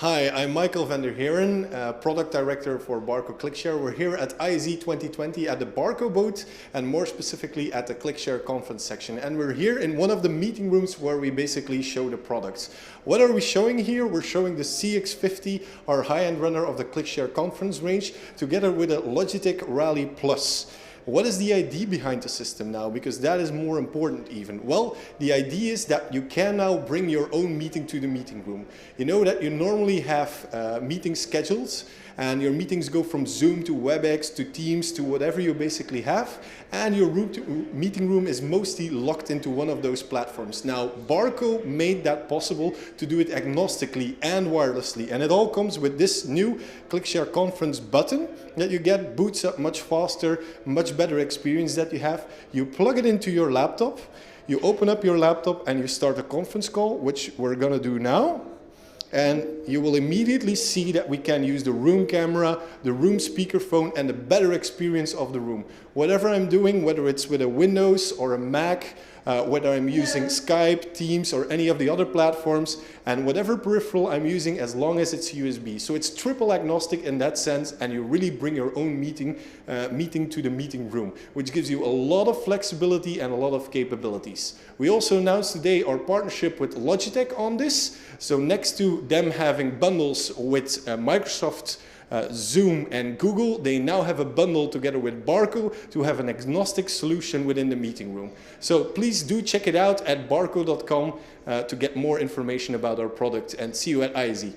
Hi, I'm Michael van der Heeren, Product Director for Barco ClickShare. We're here at ISE 2020 at the Barco booth and more specifically at the ClickShare conference section. And we're here in one of the meeting rooms where we basically show the products. What are we showing here? We're showing the CX-50, our high-end runner of the ClickShare conference range, together with a Logitech rAVe Plus. What is the idea behind the system now? Because that is more important even. Well, the idea is that you can now bring your own meeting to the meeting room. You know that you normally have meeting schedules and your meetings go from Zoom to WebEx to Teams to whatever you basically have, and your meeting room is mostly locked into one of those platforms. Now, Barco made that possible to do it agnostically and wirelessly, and it all comes with this new ClickShare conference button that you get, boots up much faster, much better experience that you have. You plug it into your laptop, you open up your laptop and you start a conference call, which we're gonna do now. And you will immediately see that we can use the room camera, the room speakerphone, and the better experience of the room. Whatever I'm doing, whether it's with a Windows or a Mac, whether I'm using Skype, Teams, or any of the other platforms, and whatever peripheral I'm using as long as it's USB. So it's triple agnostic in that sense, and you really bring your own meeting to the meeting room, which gives you a lot of flexibility and a lot of capabilities. We also announced today our partnership with Logitech on this. So next to them having bundles with Microsoft, Zoom and Google, they now have a bundle together with Barco to have an agnostic solution within the meeting room. So please do check it out at barco.com to get more information about our product, and see you at ISE.